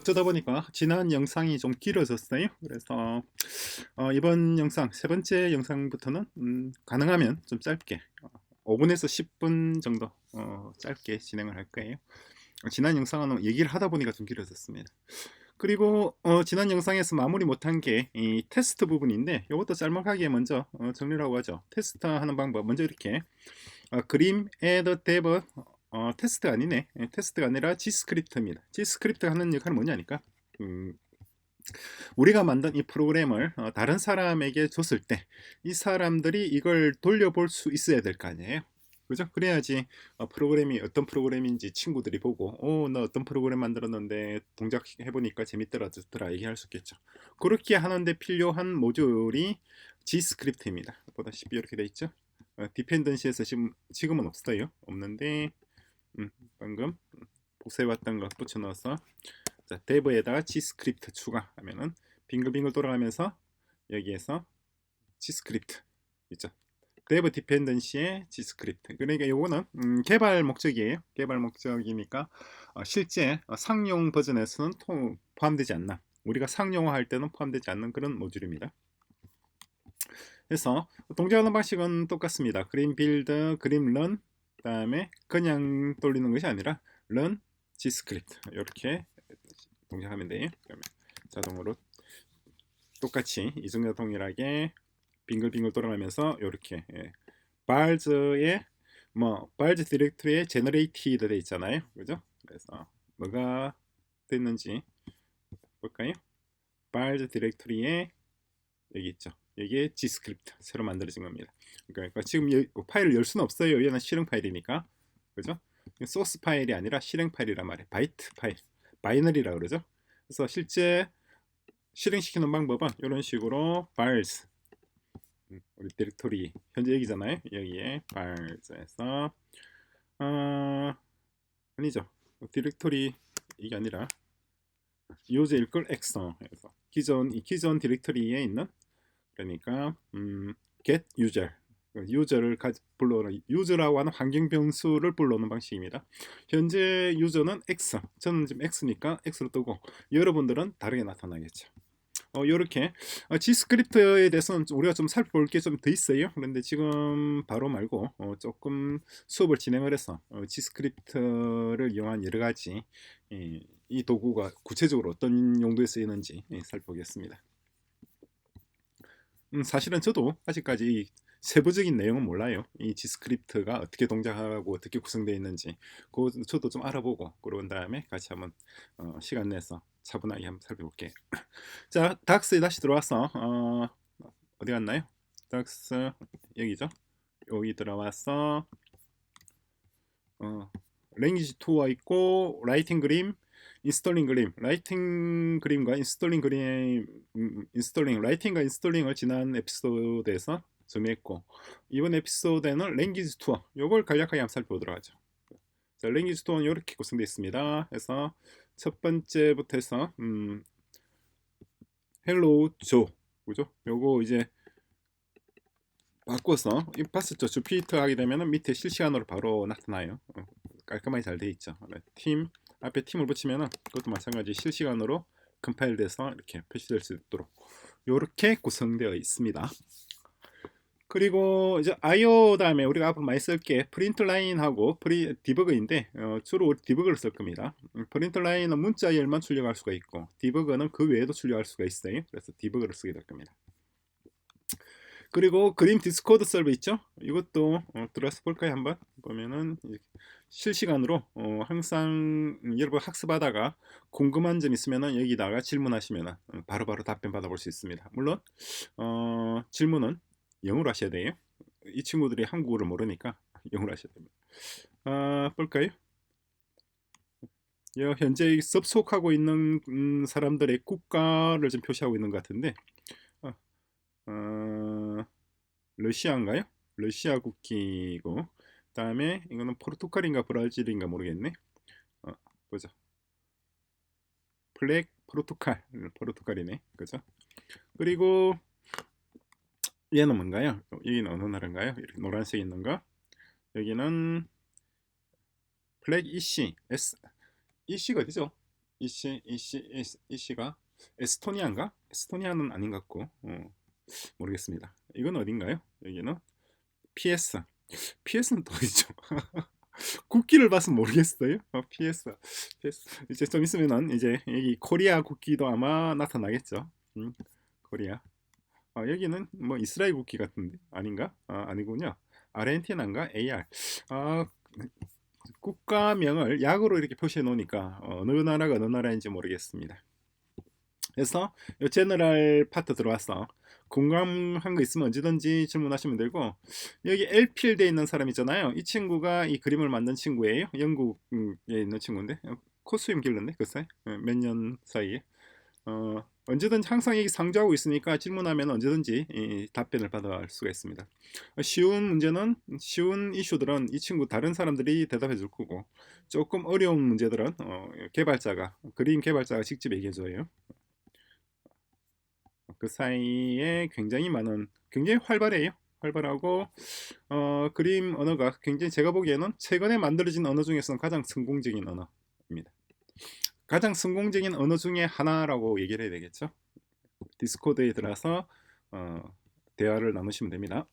어쩌다 보니까 지난 영상이 좀 길어졌어요. 그래서 이번 영상 세 번째 영상부터는 가능하면 좀 짧게 5분에서 10분 정도 짧게 진행을 할 거예요. 지난 영상은 얘기를 하다 보니까 좀 길어졌습니다. 그리고 지난 영상에서 마무리 못한 게 이 테스트 부분인데 이것도 짤막하게 먼저 정리를 하고 하죠. 테스트 하는 방법 먼저 이렇게 그림 add dev 테스트 아니네. 테스트가 아니라 G스크립트입니다. G스크립트가 하는 역할은 뭐냐니까 우리가 만든 이 프로그램을 다른 사람에게 줬을 때 이 사람들이 이걸 돌려볼 수 있어야 될 거 아니에요. 그죠? 그래야지 프로그램이 어떤 프로그램인지 친구들이 보고 나 어떤 프로그램 만들었는데 동작해보니까 재밌더라 좋더라 얘기할 수 있겠죠. 그렇게 하는데 필요한 모듈이 G스크립트입니다. 보다시피 이렇게 돼 있죠. 디펜던시에서 지금은 없어요. 없는데 방금 복사해왔던 거 붙여넣어서 자, dev에다가 G스크립트 추가하면은 빙글빙글 돌아가면서 여기에서 G스크립트 있죠. dev 디펜던시에 G스크립트. 그러니까 요거는 개발 목적이에요. 개발 목적이니까 실제 상용 버전에서는 포함되지 않나. 우리가 상용화할 때는 포함되지 않는 그런 모듈입니다. 그래서 동작하는 방식은 똑같습니다. 그림 빌드, 그림 런, 그다음에 그냥 돌리는 것이 아니라 run G스크립트 이렇게 동작하면 돼요. 그러면 자동으로 똑같이 이중자 동일하게 빙글빙글 돌아가면서 이렇게 발즈의 발즈 디렉토리에 제너레이티드 돼 있잖아요. 그죠? 그래서 뭐가 됐는지 볼까요? 발즈 디렉토리에 여기 있죠. 여기에 G스크립트 새로 만들어진 겁니다. 그러니까 지금 파일을 열 수는 없어요. 얘는 실행 파일이니까. 그죠? 소스 파일이 아니라 실행 파일이란 말이에요. 바이트 파일. 바이너리라 그러죠. 그래서 실제 실행시키는 방법은 이런 식으로 vars 우리 디렉토리 현재 여기잖아요. 여기에 vars에서 아니죠. 디렉토리 이게 아니라 user 걸 x에서 기존 디렉토리에 있는 그러니까 get user 유저를 불러오는 유저라고 하는 환경 변수를 불러오는 방식입니다. 현재 유저는 x, 저는 지금 x니까 x로 뜨고 여러분들은 다르게 나타나겠죠. 이렇게 G스크립트에 대해서는 우리가 좀 살펴볼 게 좀 더 있어요. 그런데 지금 바로 말고 조금 수업을 진행을 해서 G스크립트를 이용한 여러 가지 이 도구가 구체적으로 어떤 용도에 쓰이는지 살펴보겠습니다. 사실은 저도 아직까지 이 세부적인 내용은 몰라요. 이 G스크립트가 어떻게 동작하고 어떻게 구성되어 있는지 저도 좀 알아보고 그런 다음에 같이 한번 시간 내서 차분하게 한번 살펴볼게요. 자, 닥스에 다시 들어와서 어디 갔나요? 닥스 여기죠. 여기 들어와서 랭귀지 투어 있고 라이팅 그림, 인스톨링 그림, 라이팅 그림과 인스톨링 그림, 라이팅과 인스톨링을 지난 에피소드에서 정리했고 이번 에피소드에는 랭귀지 투어 요걸 간략하게 한번 살펴보도록 하죠. 자, 랭귀지 투어는 이렇게 구성되어 있습니다. 그래서 첫 번째부터 해서 헬로 조 그죠? 요거 이제 바꿔서 이 봤었죠. 주피터 하게 되면 밑에 실시간으로 바로 나타나요. 깔끔하게 잘 돼 있죠. 팀 앞에 팀을 붙이면은 그것도 마찬가지 실시간으로 컴파일 돼서 이렇게 표시될 수 있도록 이렇게 구성되어 있습니다. 그리고 이제 IO 다음에 우리가 앞으로 많이 쓸 게 프린트 라인하고 디버그인데 주로 우리 디버그를 쓸 겁니다. 프린트 라인은 문자열만 출력할 수가 있고 디버그는 그 외에도 출력할 수가 있어요. 그래서 디버그를 쓰게 될 겁니다. 그리고 그림 디스코드 서버 있죠? 이것도 들어가서 볼까요? 한번 보면은 실시간으로 항상 여러분 학습하다가 궁금한 점 있으면은 여기다가 질문하시면은 바로바로 답변 받아볼 수 있습니다. 물론 질문은 영어로 하셔야 돼요. 이 친구들이 한국어를 모르니까 영어로 하셔야 됩니다. 볼까요? 현재 접속하고 있는 사람들의 국가를 좀 표시하고 있는 것 같은데 어, 러시아인가요? 러시아 국기고 그다음에 이거는 포르투갈인가 브라질인가 모르겠네. 보자. 플렉 포르투갈이네. 그죠? 그리고 얘는 뭔가요? 여기는 어느 나라인가요? 이렇게 노란색 있는 거. 여기는 플렉 EC, EC가 어디죠? 이씨가 에스토니아인가? 에스토니아는 아닌 것 같고 모르겠습니다. 이건 어딘가요? 여기는 PS. PS는 또 어디죠? 국기를 봐서 모르겠어요. PS. 이제 좀 있으면은 이제 여기 코리아 국기도 아마 나타나겠죠. 코리아. 여기는 뭐 이스라엘 국기 같은데 아닌가? 아니군요. 아르헨티나인가? AR. 아, 국가명을 약으로 이렇게 표시해 놓으니까 어느 나라가 어느 나라인지 모르겠습니다. 그래서 이 제너럴 파트 들어왔어. 궁금한 거 있으면 언제든지 질문하시면 되고, 여기 엘필드에 있는 사람 있잖아요. 이 친구가 이 그림을 만든 친구예요. 영국에 있는 친구인데 코스튬 길렀네 글쎄 몇 년 사이에. 언제든지 항상 여기 상주하고 있으니까 질문하면 언제든지 답변을 받을 수가 있습니다. 쉬운 문제는 쉬운 이슈들은 이 친구 다른 사람들이 대답해 줄 거고, 조금 어려운 문제들은 개발자가 그림 개발자가 직접 얘기해 줘요. 그 사이에 굉장히 활발해요. 활발하고 그림 언어가 굉장히 제가 보기에는 최근에 만들어진 언어 중에서는 가장 성공적인 언어입니다. 가장 성공적인 언어 중에 하나라고 얘기를 해야 되겠죠. 디스코드에 들어가서 대화를 나누시면 됩니다.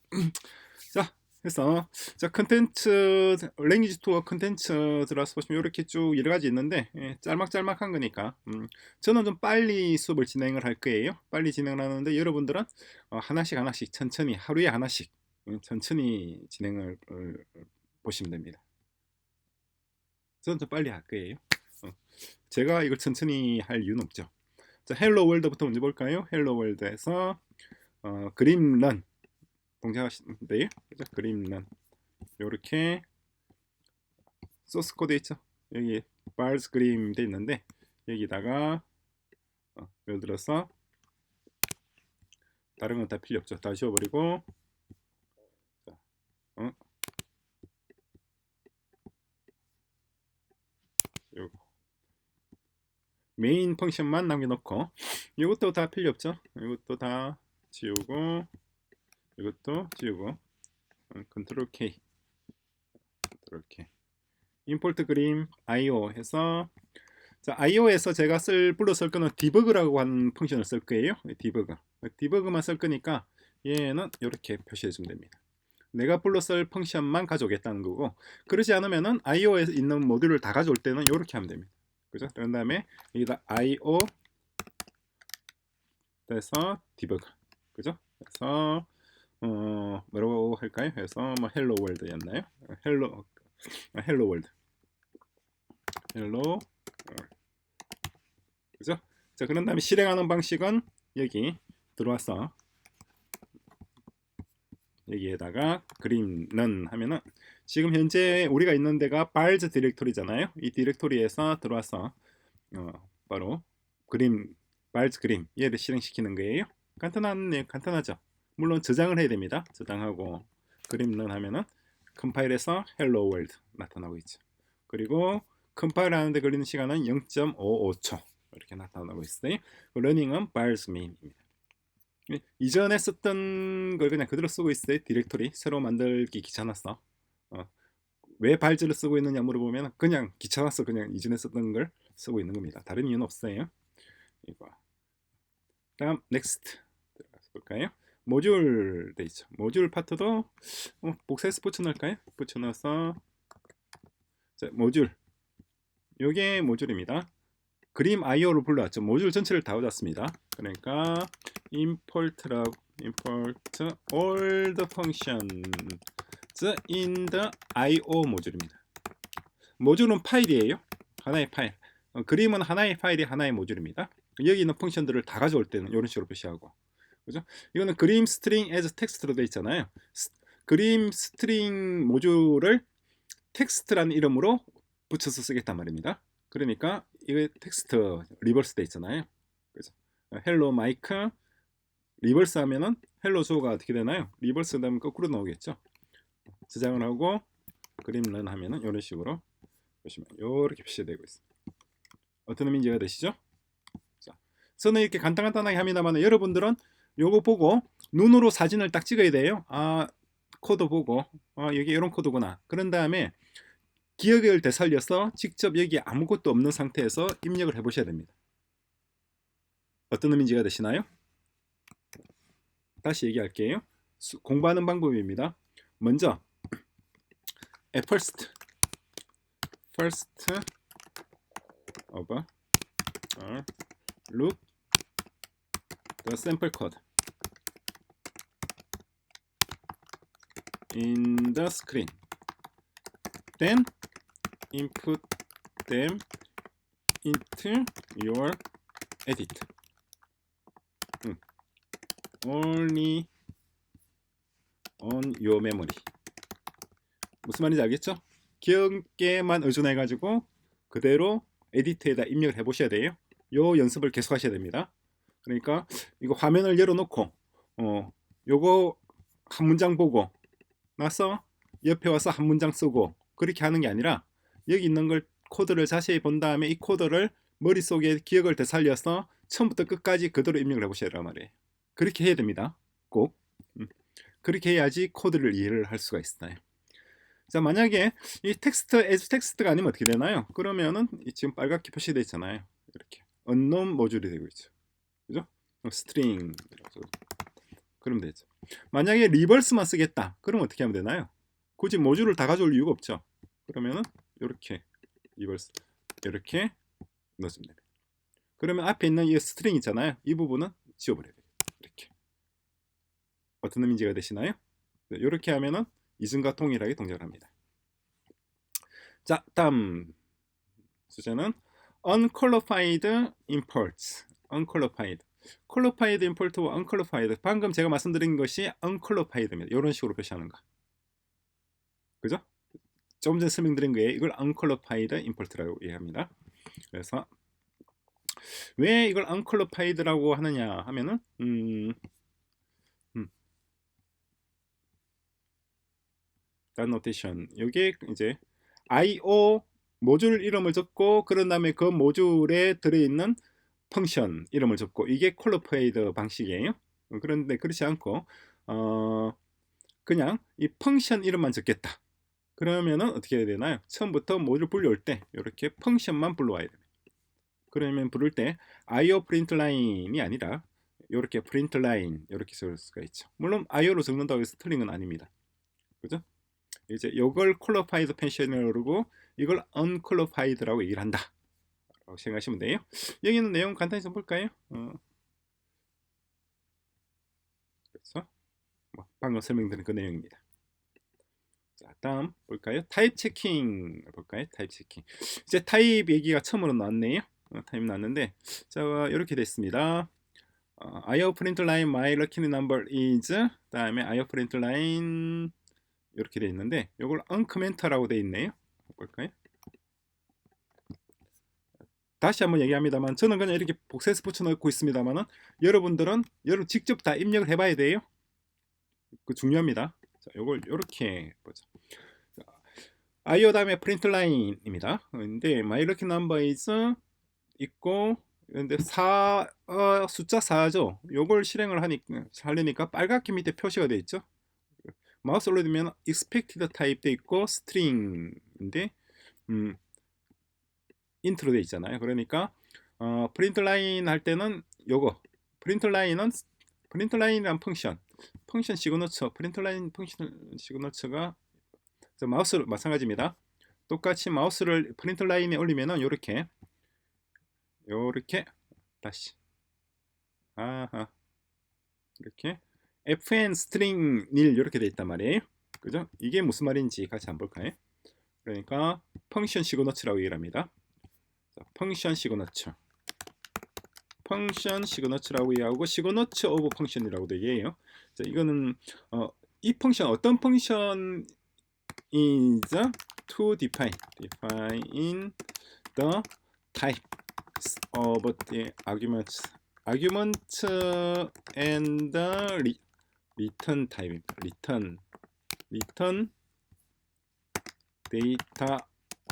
자, 그래서 컨텐츠 랭귀지 투어 컨텐츠 들어와서 보시면 이렇게 쭉 여러 가지 있는데 짤막짤막한 거니까 저는 좀 빨리 수업을 진행을 할 거예요. 빨리 진행을 하는데 여러분들은 하나씩 천천히 하루에 하나씩 천천히 진행을 보시면 됩니다. 저는 좀 빨리 할 거예요. 제가 이걸 천천히 할 이유는 없죠. 자, 헬로 월드부터 먼저 볼까요? 헬로 월드에서 그림런 동작하시는데요. 그림런 이렇게 소스 코드 있죠. 여기 바르스 그림 돼 있는데 여기다가 예를 들어서 다른 건 다 필요 없죠. 다 지워버리고 요거 메인 펑션만 남겨놓고 이것도 다 필요 없죠. 이것도 다 지우고 이것도 지우고 컨트롤 K 임포트 그림 IO 해서, 자, IO에서 제가 불러 쓸 거는 디버그라고 하는 펑션을 쓸 거예요. 디버그만 쓸 거니까 얘는 이렇게 표시해 주면 됩니다. 내가 불러 쓸 펑션만 가져오겠다는 거고, 그러지 않으면은 IO에 있는 모듈을 다 가져올 때는 이렇게 하면 됩니다. 그죠? 그런 다음에 여기다 IO 해서 디버그, 그죠? 그래서 뭐라고 할까요? 그래서 뭐 헬로 월드였나요? 헬로 월드. 그죠? 자, 그런 다음에 실행하는 방식은 여기 들어와서 여기에다가 그림런 하면은 지금 현재 우리가 있는 데가 발즈 디렉토리잖아요. 이 디렉토리에서 들어와서 바로 발즈 그림 얘를 실행시키는 거예요. 간단하죠. 물론 저장을 해야 됩니다. 저장하고 그림런 하면은 컴파일에서 헬로 월드 나타나고 있죠. 그리고 컴파일 하는데 걸리는 시간은 0.55초 이렇게 나타나고 있어요. 러닝은 발즈 메인입니다. 이전에 썼던 걸 그냥 그대로 쓰고 있어요. 디렉토리 새로 만들기 귀찮았어. 왜 발즈를 쓰고 있느냐 물어보면 그냥 귀찮아서 그냥 이전에 썼던 걸 쓰고 있는 겁니다. 다른 이유는 없어요. 이거. 다음 넥스트 들어가서 볼까요? 모듈 돼 있죠. 모듈 파트도 복사해서 붙여넣을까요? 붙여넣어서 자, 모듈. 요게 모듈입니다. 그림 IO를 불러왔죠. 모듈 전체를 다 얻었습니다. 그러니까 import all the functions in the IO 모듈입니다. 모듈은 파일이에요. 하나의 파일. 그림은 하나의 파일이 하나의 모듈입니다. 여기 있는 펑션들을 다 가져올 때는 이런 식으로 표시하고, 그죠? 이거는 그림 스트링 as 텍스트로 되어 있잖아요. 그림 스트링 모듈을 텍스트라는 이름으로 붙여서 쓰겠단 말입니다. 그러니까 이거 텍스트 리버스 돼 있잖아요. 그죠? 헬로 마이크 리버스 하면은 헬로 주어가 어떻게 되나요? 리버스 되면 거꾸로 나오겠죠. 저장을 하고 그림런 하면은 이런 식으로 보시면 이렇게 표시되고 있습니다. 어떤 의미인지 이해되시죠? 자, 저는 이렇게 간단하게 합니다만 여러분들은 요거 보고 눈으로 사진을 딱 찍어야 돼요. 코드 보고 여기 이런 코드구나. 그런 다음에 기억을 되살려서 직접 여기 아무것도 없는 상태에서 입력을 해 보셔야 됩니다. 어떤 의미인지 이해가 되시나요? 다시 얘기할게요. 공부하는 방법입니다. 먼저 first of look the sample code in the screen, then input them into your edit. Only on your memory. 무슨 말인지 알겠죠? 기억에만 의존해 가지고 그대로 에디트에다 입력을 해 보셔야 돼요. 요 연습을 계속 하셔야 됩니다. 그러니까 이거 화면을 열어놓고 요거 한 문장 보고 나서 옆에 와서 한 문장 쓰고 그렇게 하는 게 아니라 여기 있는 걸 코드를 자세히 본 다음에 이 코드를 머릿속에 기억을 되살려서 처음부터 끝까지 그대로 입력을 해 보셔야 된단 말이에요. 그렇게 해야 됩니다. 꼭 그렇게 해야지 코드를 이해를 할 수가 있어요. 자, 만약에 이 텍스트 as 텍스트가 아니면 어떻게 되나요? 그러면은 지금 빨갛게 표시되어 있잖아요. 이렇게 unknown 모듈이 되고 있죠. 그죠? string 그러면 되죠. 만약에 리버스만 쓰겠다. 그럼 어떻게 하면 되나요? 굳이 모듈을 다 가져올 이유가 없죠. 그러면은 이렇게 리버스 이렇게 넣어주면 됩니다. 그러면 앞에 있는 이 스트링 있잖아요. 이 부분은 지워버려야 돼요. 이렇게. 어떤 의미인지가 되시나요? 이렇게 하면은 이전과 동일하게 동작을 합니다. 자, 다음 주제는 unqualified imports. unqualified. qualified import와 unqualified. 방금 제가 말씀드린 것이 unqualified입니다. 이런 식으로 표시하는 거. 그죠? 조금 전에 설명드린 거에 이걸 unqualified import라고 이해합니다. 그래서 왜 이걸 unqualified라고 하느냐 하면은 notation. 이게 이제 IO 모듈 이름을 적고 그런 다음에 그 모듈에 들어있는 펑션 이름을 적고 이게 qualified 방식이에요. 그런데 그렇지 않고 그냥 이 펑션 이름만 적겠다. 그러면은 어떻게 해야 되나요? 처음부터 모듈 불려올 때 이렇게 펑션만 불러와야 됩니다. 그러면 부를 때 IO print line이 아니라 이렇게 print line 이렇게 쓸 수가 있죠. 물론 IO로 적는다고 해서 틀린 건 아닙니다. 그죠? 이제 이걸 qualified 펜션이라고 그러고 이걸 unqualified라고 얘기를 한다 라고 생각하시면 돼요. 여기 있는 내용 간단히 좀 볼까요? 그래서 방금 설명드린 그 내용입니다. 자, 다음 볼까요? 타입 체킹 볼까요? 타입 체킹. 이제 타입 얘기가 처음으로 나왔네요. 타입 나왔는데 자, 이렇게 됐습니다. IO print line my lucky number is 다음에 IO print line 이렇게 되어 있는데 이걸 uncomment라고 되어 있네요. 볼까요? 다시 한번 얘기합니다만 저는 그냥 이렇게 복사해서 붙여넣고 있습니다만은 여러분들은 직접 다 입력을 해봐야 돼요. 그 중요합니다. 자, 이걸 이렇게 보죠. IO 다음에 print line입니다. 근데 my lucky number is 있고 근데 숫자 4죠. 요걸 실행을 하려니까 빨갛게 밑에 표시가 되어 있죠. 마우스 올려두면 expected type 돼 있고 string인데 int로 돼 있잖아요. 그러니까 print line 할 때는 요거 print line이란 펑션 시그너처 print line 펑션 시그너처가 마우스 마찬가지입니다. 똑같이 마우스를 print line에 올리면은 요렇게 다시 이렇게 fn string nil 이렇게 돼 있단 말이에요. 그죠? 이게 무슨 말인지 같이 한번 볼까요? 그러니까 펑션 시그너처라고 얘기를 합니다. 자, 펑션 시그너처라고 얘기하고 시그너처 오브 펑션이라고도 얘기해요. 자, 이거는 이 펑션 어떤 펑션 is to define the type of the arguments and the return type입니다. return data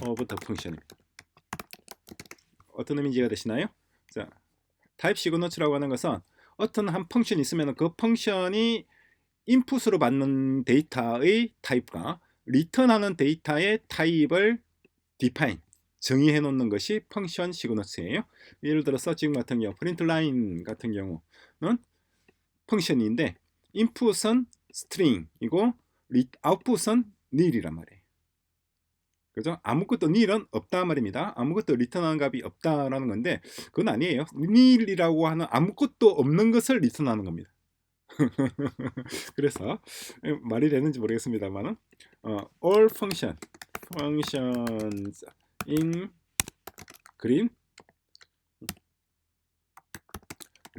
of the function입니다. 어떤 의미인지가 되시나요? 자, 타입 시그너처라고 하는 것은 어떤 한 펑션이 있으면 그 펑션이 인풋으로 받는 데이터의 타입과 리턴하는 데이터의 타입을 define 정의해 놓는 것이 펑션 시그너스예요. 예를 들어서 지금 같은 경우 프린트 라인 같은 경우는 펑션인데 인풋은 string이고 아웃풋은 nil이란 말이에요. 그죠? 아무것도 nil은 없다 말입니다. 아무것도 리턴하는 값이 없다라는 건데 그건 아니에요. nil이라고 하는 아무것도 없는 것을 리턴하는 겁니다. 그래서 말이 되는지 모르겠습니다만은 all functions in green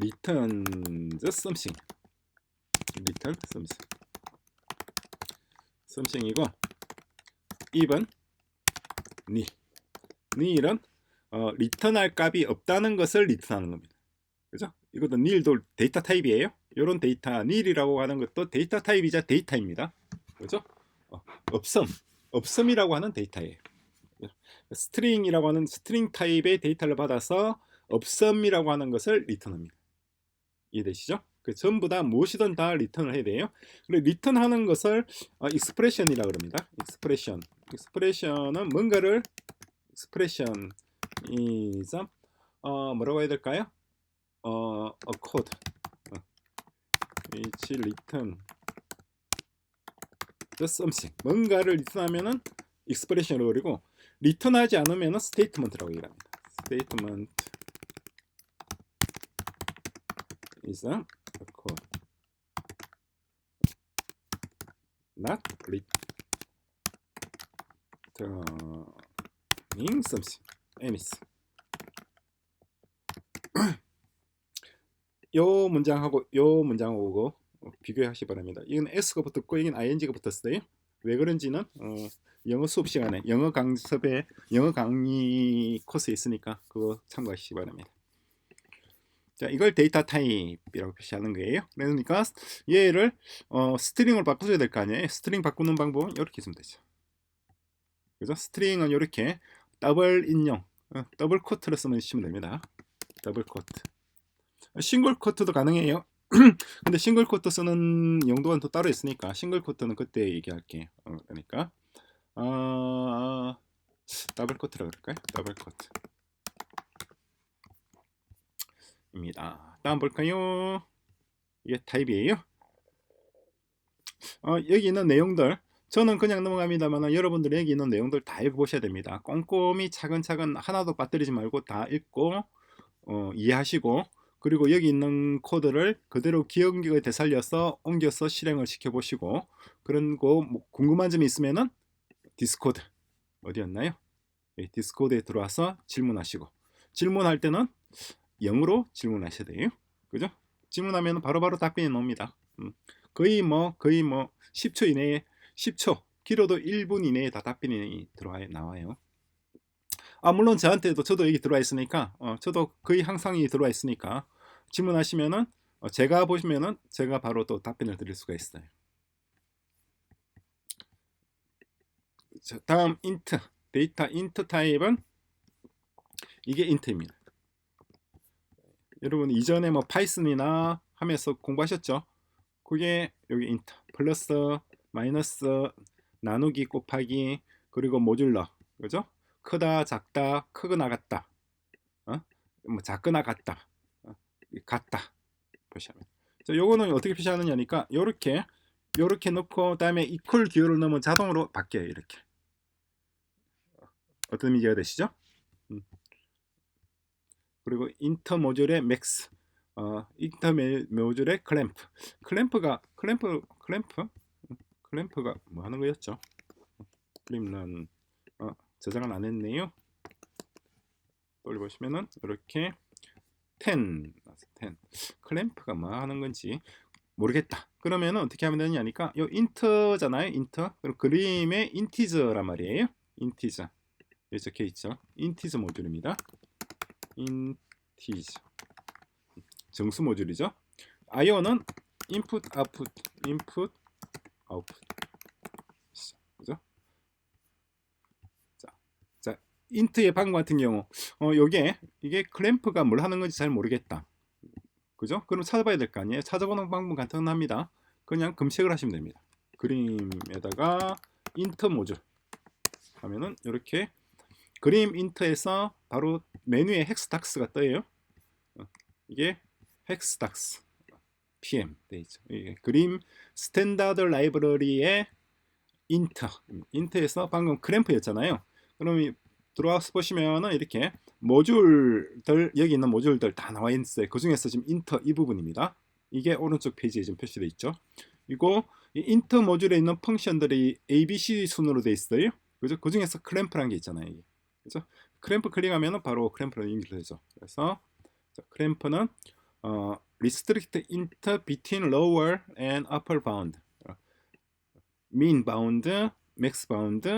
returns something something이고 even nil은 리턴할 값이 없다는 것을 리턴하는 겁니다. 그죠? 이것도 nil도 데이터 타입이에요. 이런 데이터 nil이라고 하는 것도 데이터 타입이자 데이터입니다. 그죠? 없음이라고 하는 데이터예요. 스트링이라고 하는 스트링 타입의 데이터를 받아서 없음이라고 하는 것을 리턴합니다. 이해되시죠? 전부 다 무엇이든 다 리턴을 해야 돼요. 그리고 리턴하는 것을 expression이라고 합니다. expression은 뭔가를 expression is 뭐라고 해야 될까요? a code which return something 뭔가를 리턴하면은 expression으로 그리고 리턴하지 않으면은 statement라고 얘기합니다. statement is a code not returning something anything. 요 문장하고 요 문장하고 비교하시기 바랍니다. 이건 S가 붙었고 이건 ING가 붙었어요. 왜 그런지는 영어 수업 시간에 영어 강습에 영어 강의 코스에 있으니까 그거 참고하시기 바랍니다. 자, 이걸 데이터 타입이라고 표시하는 거예요. 그러니까 얘를 스트링으로 바꿔줘야 될 거 아니에요. 스트링 바꾸는 방법은 이렇게 있으면 되죠. 그죠? 스트링은 이렇게 더블 인용, 더블 코트를 쓰면 됩니다. 더블 코트. 싱글 코트도 가능해요. 근데 싱글 코트 쓰는 용도는 또 따로 있으니까 싱글 코트는 그때 얘기할게요. 그러니까 더블 코트라고 그럴까요? 더블 코트 입니다. 다음 볼까요? 이게 타입이에요. 여기 있는 내용들 저는 그냥 넘어갑니다만 여러분들이 여기 있는 내용들 다 읽어보셔야 됩니다. 꼼꼼히 차근차근 하나도 빠뜨리지 말고 다 읽고 이해하시고 그리고 여기 있는 코드를 그대로 기억에 되살려서 옮겨서 실행을 시켜보시고 그런 거 궁금한 점이 있으면은 디스코드 어디였나요? 디스코드에 들어와서 질문하시고 질문할 때는 영어로 질문하셔야 돼요. 그죠? 질문하면 바로바로 답변이 나옵니다. 거의 뭐 10초 이내에 10초 길어도 1분 이내에 다 답변이 나와요. 물론 저한테도 저도 여기 들어와 있으니까 저도 거의 항상 들어와 있으니까 질문하시면은 제가 보시면은 제가 바로 또 답변을 드릴 수가 있어요. 자, 다음 int 데이터 int 타입은 이게 int입니다. 여러분 이전에 뭐 파이썬이나 하면서 공부하셨죠? 그게 여기 int 플러스 마이너스 나누기 곱하기 그리고 모듈러 그죠? 크다 작다 크거나 같다 뭐 작거나 같다 같다 표시하면 요거는 어떻게 표시하느냐니까 요렇게 넣고 그다음에 이퀄 기호를 넣으면 자동으로 바뀌어요. 이렇게 어떤 의미가 되시죠? 그리고 인터 모듈의 맥스 인터 모듈의 클램프가 뭐 하는 거였죠? 클램은 저장은 안 했네요. 돌려보시면은 이렇게 10 클램프가 뭐 하는 건지 모르겠다. 그러면은 어떻게 하면 되냐니까 요 인트잖아요. 인트. 그럼 그림의 인티저란 말이에요. 인티저. 여기 적혀 있죠. 인티저 모듈입니다. 인티저. 정수 모듈이죠. IO는 인풋 아웃풋 그죠? 자, 인트의 방금 같은 경우 이게 클램프가 뭘 하는 건지 잘 모르겠다. 그죠? 그럼 찾아봐야 될 거 아니에요. 찾아보는 방법은 간단합니다. 그냥 검색을 하시면 됩니다. 그림에다가 인터 모듈 하면은 이렇게 그림 인트에서 바로 메뉴에 헥스닥스가 떠요. 이게 헥스닥스 PM 돼 있죠. 이게 그림 스탠다드 라이브러리의 인트에서 방금 크램프였잖아요. 그럼 들어와서 보시면은 이렇게 모듈들, 여기 있는 모듈들 다 나와 있어요. 그 중에서 지금 인터 이 부분입니다. 이게 오른쪽 페이지에 지금 표시되어 있죠. 이거 이 인터 모듈에 있는 펑션들이 ABC 순으로 되어 있어요. 그죠? 그 중에서 크램프라는 게 있잖아요. 이게. 그죠? 크램프 클릭하면은 바로 크램프로 연결되죠. 그래서 크램프는 restrict int between lower and upper bound, min bound, max bound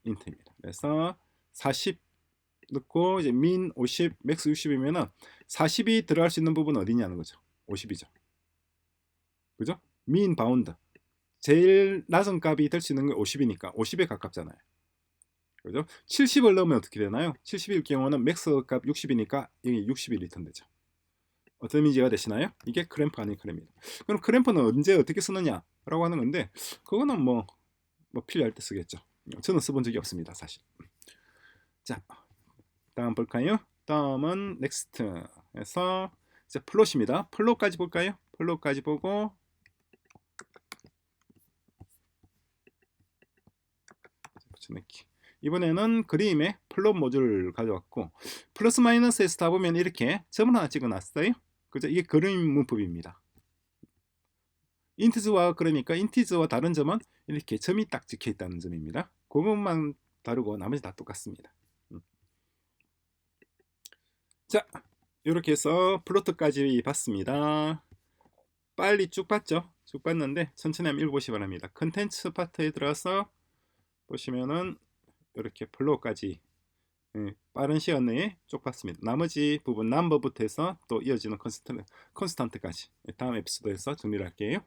int입니다. 그래서 40 넣고 이제 min 50, max 60이면은 40이 들어갈 수 있는 부분 어디냐는 거죠. 50이죠. 그죠? min bound 제일 낮은 값이 될 수 있는 게 50이니까 50에 가깝잖아요. 그죠? 70을 넣으면 어떻게 되나요? 70일 경우는 맥스 값 60이니까 여기 60이 리턴 되죠. 어떤 이미지가 되시나요? 이게 크램프 아닌 크램입니다. 그럼 크램프는 언제 어떻게 쓰느냐 라고 하는 건데, 그거는 뭐 필요할 때 쓰겠죠. 저는 써본 적이 없습니다, 사실. 자, 다음 볼까요? 다음은 넥스트에서 이제 플롯입니다. 플롯까지 볼까요? 플롯까지 보고 붙여넣기. 이번에는 그림에 플롯 모듈을 가져왔고, 플러스 마이너스에서 다 보면 이렇게 점을 하나 찍어놨어요. 그죠? 이게 그림 문법입니다. 인티즈와 그러니까 인티즈와 다른 점은 이렇게 점이 딱 찍혀 있다는 점입니다. 그것만 다르고 나머지 다 똑같습니다. 자, 이렇게 해서 플로트까지 봤습니다. 빨리 쭉 봤죠? 쭉 봤는데 천천히 한번 읽어보시기 바랍니다. 컨텐츠 파트에 들어가서 보시면은 이렇게 플로우까지 빠른 시간 내에 쭉 봤습니다. 나머지 부분 넘버부터 해서 또 이어지는 컨스탄트까지 다음 에피소드에서 정리를 할게요.